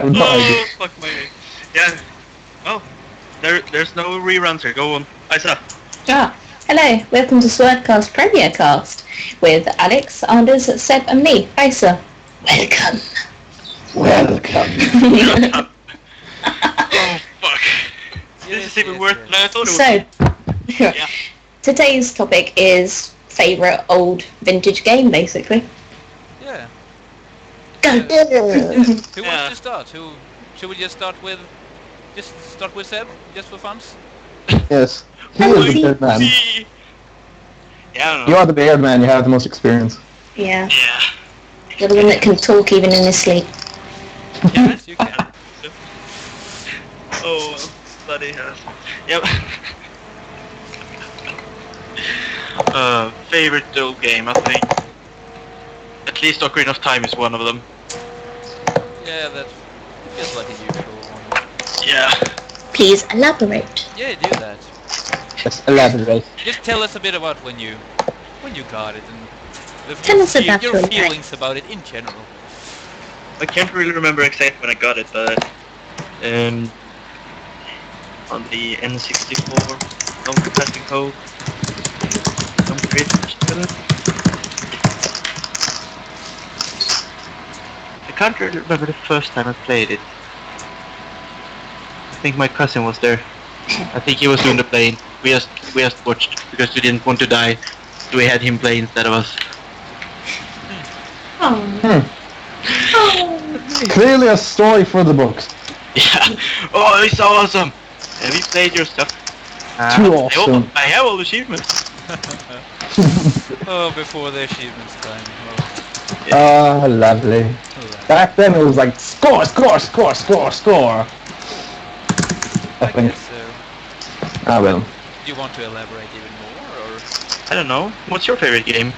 I have no idea. Oh, fuck my... Yeah. Oh, there's no reruns here. Go on. Isa. Ah, hello, welcome to SwerdCast PremiereCast with Alex, Anders, Seb and me, Isa. Welcome. Welcome. Shut up. Oh, fuck. This is even worse than I thought it would So, be. Yeah. today's topic is favourite old vintage game, basically. Yeah. Go! Who Yeah. wants to start? Who should we just start with? Just start with Seb, just for funs. Yes. He is the beard man. See? Yeah, I don't You know. are the beard man, you have the most experience. Yeah, Yeah. you're the one that can talk even in his sleep. Yes, you can. Oh, bloody hell. Yep. Favorite old game, I think. At least Ocarina of Time is one of them. Yeah, that feels like a usual one. Yeah. Please elaborate. Yeah, do that. Let's elaborate. Just tell us a bit about when you got it and Tell us about your your life. feelings about it in general. I can't really remember exactly when I got it, but on the N64, no passing code, some bridge. I can't really remember the first time I played it. I think my cousin was there. I think he was doing the playing. We just watched because we didn't want to die, so we had him play instead of us. Oh. Clearly a story for the books. Yeah. Oh, it's awesome. Have you played your stuff? Too awesome. I have all the achievements. Oh, before the achievements time. Oh, Ah, lovely. alright. Back then it was like score, score, score, score, score. I I think. guess so. Ah well. Do you want to elaborate even more, or? I don't know. What's your favorite game?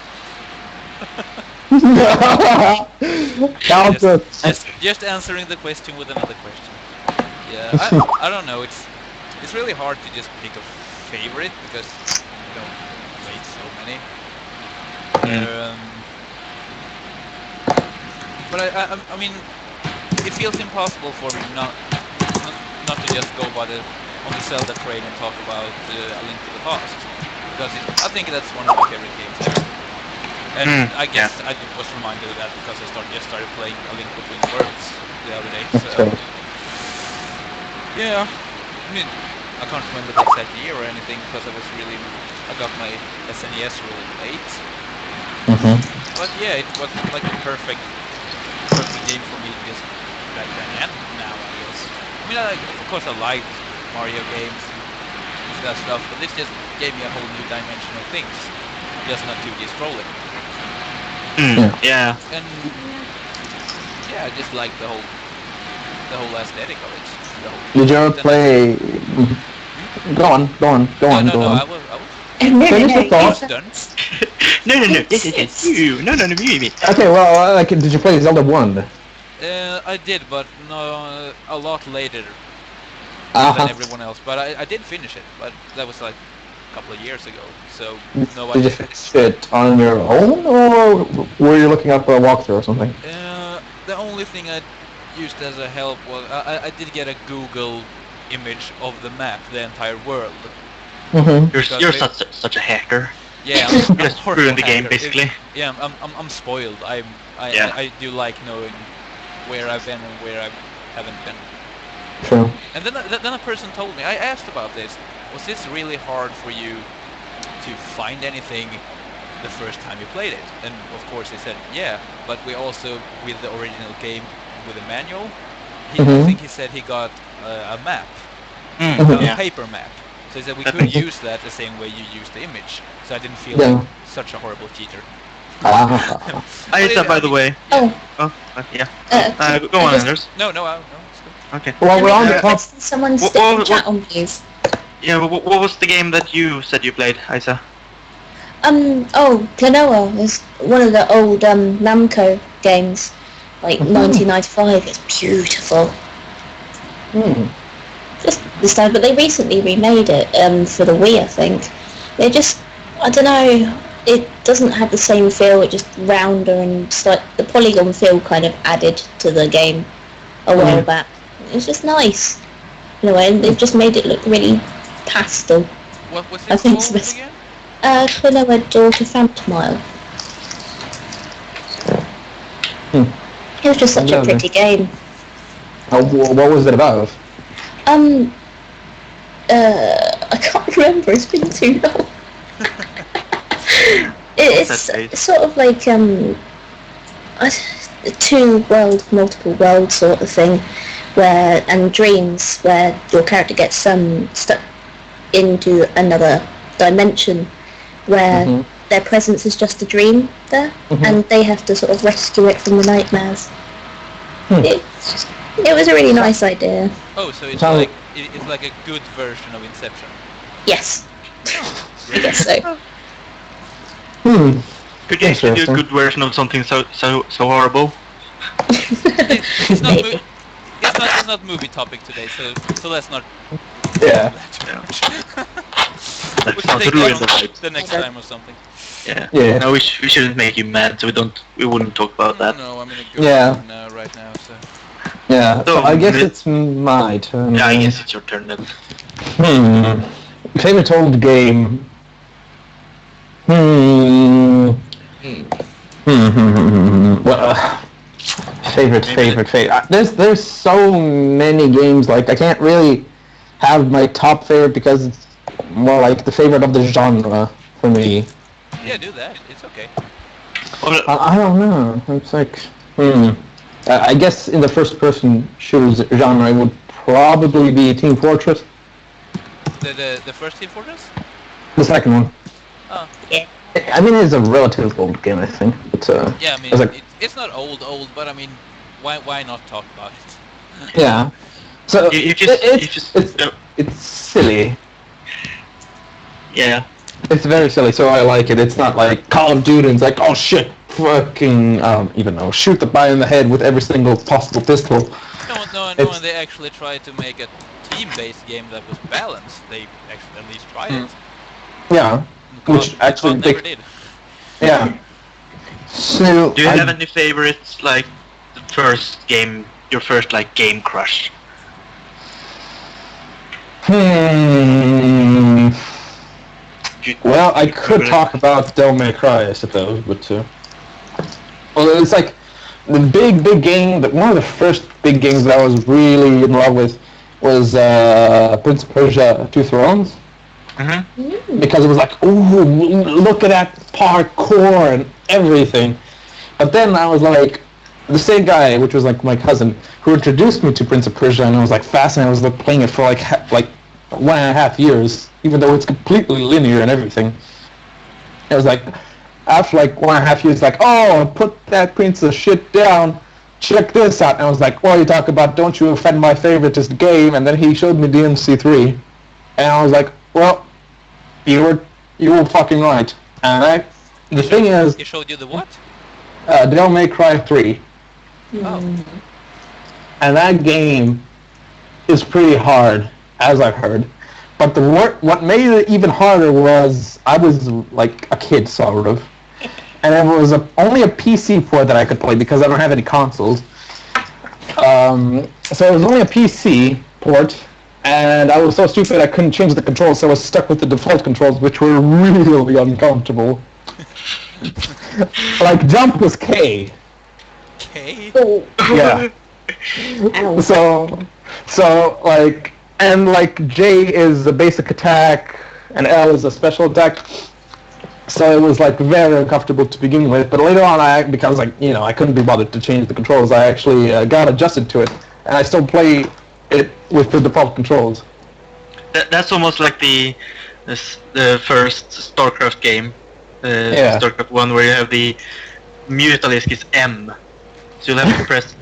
Counter. Just answering the question with another question. Yeah, I don't know. It's really hard to just pick a favorite because you know played so many. But I mean, it feels impossible for me not to just go by on the Zelda train and talk about A Link to the Past because I think that's one of my favorite games ever. And I guess I was reminded of that because I started playing A Link Between Worlds the other day. So yeah, I mean I can't remember the exact year or anything because I got my SNES really late. But yeah, it was like a perfect game for me just back then and now I guess. I mean, of course I liked Mario games and that stuff, but this just gave me a whole new dimension of things, just not 2D scrolling. Yeah. And yeah, I just like the whole aesthetic of it. Did you ever play? Go on. No, I was Finish the thought. done. No. This is you. No, me. Okay, well, like, did you play Zelda 1? I did, but no, a lot later Uh-huh. than everyone else. But I did finish it, but that was like a couple of years ago. So no, I Did you didn't. finish it on your own, or were you looking up a walkthrough or something? The only thing I used as a help was I did get a Google image of the map, the entire world. You're such a hacker. Yeah, I'm Just horrible ruined the game, hacker. basically. Yeah, I'm spoiled. I do like knowing where I've been and where I haven't been. True. And then a person told me, I asked about this. Was this really hard for you to find anything the first time you played it? And of course he said, yeah, but we also, with the original game, with a manual, I think he said he got a map, a paper map. So he said we could use that the same way you use the image. So I didn't feel like such a horrible cheater. By the way. Oh. Yeah. Go on, Anders. No, it's good. Okay. Well, we're on the top. Someone stick in chat on, please. Yeah, what was the game that you said you played, Isa? Klonoa is one of the old Namco games, like 1995. It's beautiful. Just this time, but they recently remade it for the Wii, I think. They just, I don't know, it doesn't have the same feel. It just rounder and the polygon feel kind of added to the game. a while back. It was just nice. In a way, and they've just made it look really pastel. What was I it think called so. again? Quilla Daughter Phantomile. It was just such a pretty game. What was it about? I can't remember. It's been too long. It's sort of like a two-world, multiple-world sort of thing, and dreams where your character gets stuck into another dimension where their presence is just a dream there, and they have to sort of rescue it from the nightmares. It was a really nice idea. Oh, so it's like a good version of Inception. Yes. I guess so. Could you actually do a good version of something so horrible? It's not movie topic today, so let's not. Yeah. Let's not ruin the vibe. The next time or something. Yeah. No, we shouldn't make you mad, so we wouldn't talk about that. No, I'm in a good mood right now, so. Yeah. So I guess it's my turn. Yeah, I guess it's your turn then. Favorite old game. Well, favorite. There's so many games. Like I can't really have my top favorite because it's more like the favorite of the genre for me. Yeah, do that. It's okay. I don't know. It's like I guess in the first-person shooters genre, it would probably be Team Fortress. The first Team Fortress? The second one. Oh. Yeah. I mean, it's a relatively old game, I think. But, yeah, I mean, it's not old, but I mean, why not talk about it? Yeah. So it's silly. Yeah. It's very silly, so I like it. It's not like Call of Duty and it's like, oh shit, fucking, even though, shoot the guy in the head with every single possible pistol. No, and they actually tried to make a team-based game that was balanced. They actually at least tried it. Yeah. Which actually never did. Yeah. So do you have any favorites, like the first game, your first like game crush? Well, I could talk about Devil May Cry, I suppose, but well, it's like the big game. One of the first big games that I was really in love with was Prince of Persia: Two Thrones. Because it was like, ooh, look at that parkour and everything. But then I was like, the same guy, which was like my cousin, who introduced me to Prince of Persia, and I was like fascinated. I was like playing it for like 1.5 years, even though it's completely linear and everything. It was like, after like 1.5 years, like, oh, put that piece of shit down. Check this out. And I was like, well, you talk about don't you offend my favoritist game, and then he showed me DMC3, and I was like, well, you were fucking right. And the thing is, he showed you the what? Devil May Cry 3. Oh. And that game is pretty hard, as I've heard. But what made it even harder was I was like a kid, sort of. And it was only a PC port that I could play because I don't have any consoles. So it was only a PC port. And I was so stupid I couldn't change the controls, so I was stuck with the default controls, which were really uncomfortable. Like, jump was K. K? Oh. Yeah. So, like, and like, J is a basic attack, and L is a special attack. So it was, like, very uncomfortable to begin with. But later on, because, like, you know, I couldn't be bothered to change the controls, I actually got adjusted to it. And I still play it with the default controls. That's almost like the first StarCraft game, StarCraft 1, where you have the Mutalisk is M, so you'll have to press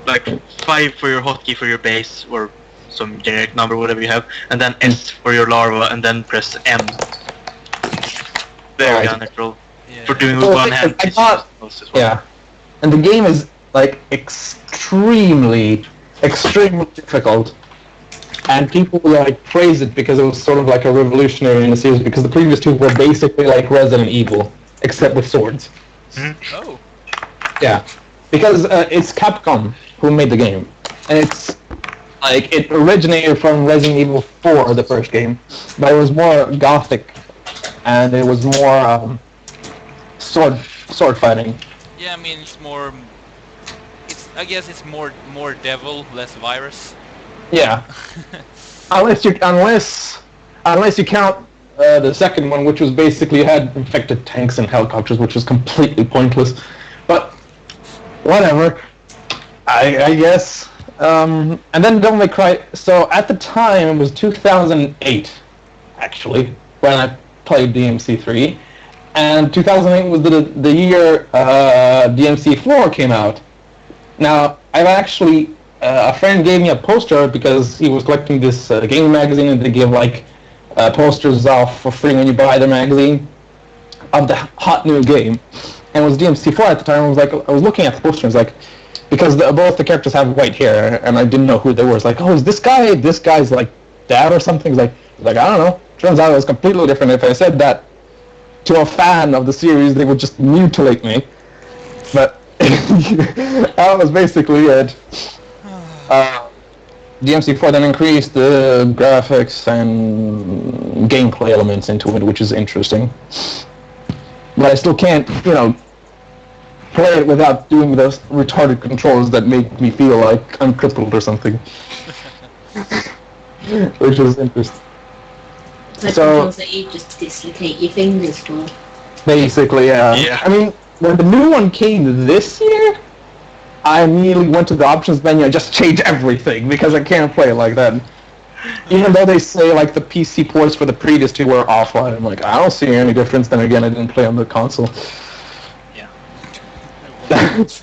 like 5 for your hotkey for your base or some generic number, whatever you have, and then S for your larva, and then press M. Very unnatural for doing with one hand. Yeah, and the game is like extremely difficult, and people like praise it because it was sort of like a revolutionary in the series, because the previous two were basically like Resident Evil except with swords. Oh. Yeah, because it's Capcom who made the game, and it's like it originated from Resident Evil 4, the first game, but it was more gothic, and it was more sword fighting. Yeah, I mean it's more. I guess it's more devil, less virus. Yeah, unless you count the second one, which was basically had infected tanks and helicopters, which was completely pointless. But whatever, I guess. And then Devil May Cry. So at the time, it was 2008, actually, when I played DMC3, and 2008 was the year DMC4 came out. Now, I've actually a friend gave me a poster because he was collecting this gaming magazine, and they give like posters off for free when you buy the magazine of the hot new game. And it was DMC4 at the time. I was looking at the poster, and I was like, because both the characters have white hair, and I didn't know who they were. It's like, oh, is this guy's like dad or something? It's like I don't know. Turns out it was completely different. If I said that to a fan of the series, they would just mutilate me. But that was basically it. DMC4 then increased the graphics and gameplay elements into it, which is interesting. But I still can't, play it without doing those retarded controls that make me feel like I'm crippled or something. Which is interesting. Like controls that you just dislocate your fingers for. Basically, yeah. Yeah. I mean, when the new one came this year, I immediately went to the options menu and just changed everything because I can't play it like that. Even though they say like the PC ports for the previous two were offline, I'm like, I don't see any difference. Then again, I didn't play on the console.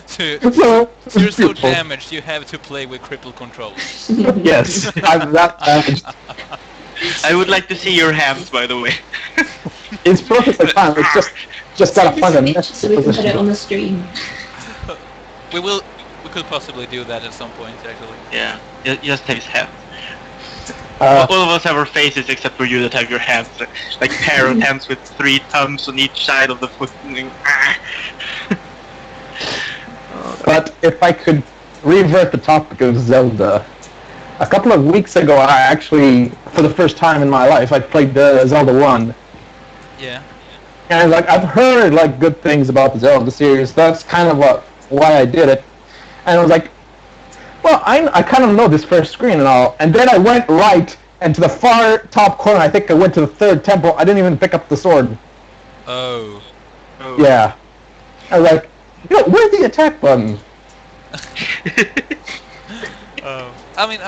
So you're so damaged, you have to play with crippled controls. Yes, I'm that damaged. I would like to see your hands, by the way. It's perfectly fine. It's just gotta find a mesh So we can put it position. on the stream. We could possibly do that at some point, actually. Yeah, just have his hands. Uh, All of us have our faces except for you that have your hands, like pair of hands with 3 thumbs on each side of the foot. But if I could revert the topic of Zelda, a couple of weeks ago, I actually, for the first time in my life, I played the Zelda 1. Yeah. And like I've heard like good things about the Zelda series. That's kind of why I did it. And I was like, well, I kind of know this first screen and all. And then I went right, and to the far top corner, I think I went to the third temple. I didn't even pick up the sword. Oh. Yeah. I was like, where's the attack button? I mean,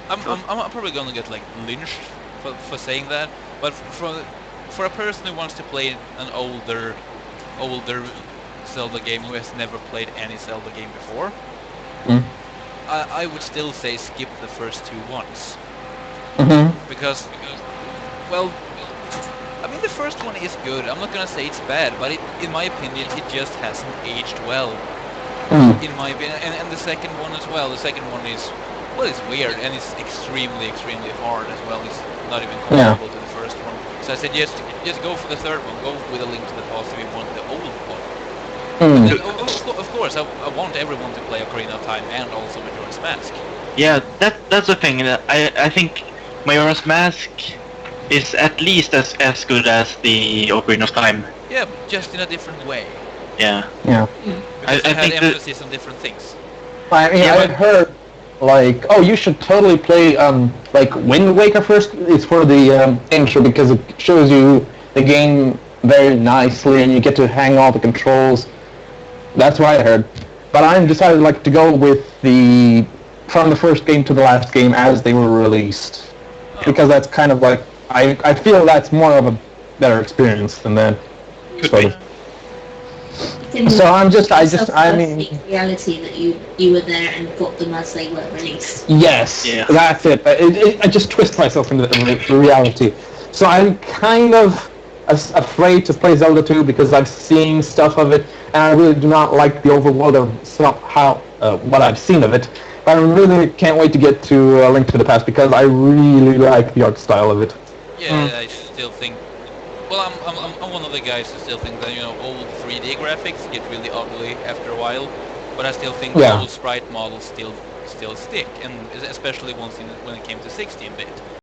I'm probably gonna get like lynched for saying that, but for a person who wants to play an older Zelda game who has never played any Zelda game before, I would still say skip the first 2 ones. Because well, I mean the first one is good. I'm not gonna say it's bad, but in my opinion it just hasn't aged well. In my opinion, and the second one as well. The second one is, well, it's weird and it's extremely hard as well. It's not even comparable to the first one. So I said just go for the third one. Go with A Link to the Past if you want the old one. And then, of course, I want everyone to play Ocarina of Time and also Majora's Mask. Yeah, that's the thing. I think Majora's Mask is at least as good as the Ocarina of Time. Yeah, just in a different way. Yeah. Because I it had think emphasis on different things. I mean, Yeah, I've heard like, oh, you should totally play like Wind Waker first. It's for the intro because it shows you the game very nicely and you get to hang all the controls. That's what I heard. But I decided like to go with from the first game to the last game as they were released, because that's kind of like I feel that's more of a better experience than that. Could sort be. of. So I mean, reality that you were there and got them as they were released. yes, Yeah. that's it. I just twist myself into the reality. So I'm kind of afraid to play Zelda 2 because I've seen stuff of it, and I really do not like the overworld of what I've seen of it. But I really can't wait to get to Link to the Past because I really like the art style of it. Yeah, I still think. Well, I'm one of the guys who still think that old 3D graphics get really ugly after a while, but I still think the old sprite models still still stick, and especially when it came to 16-bit.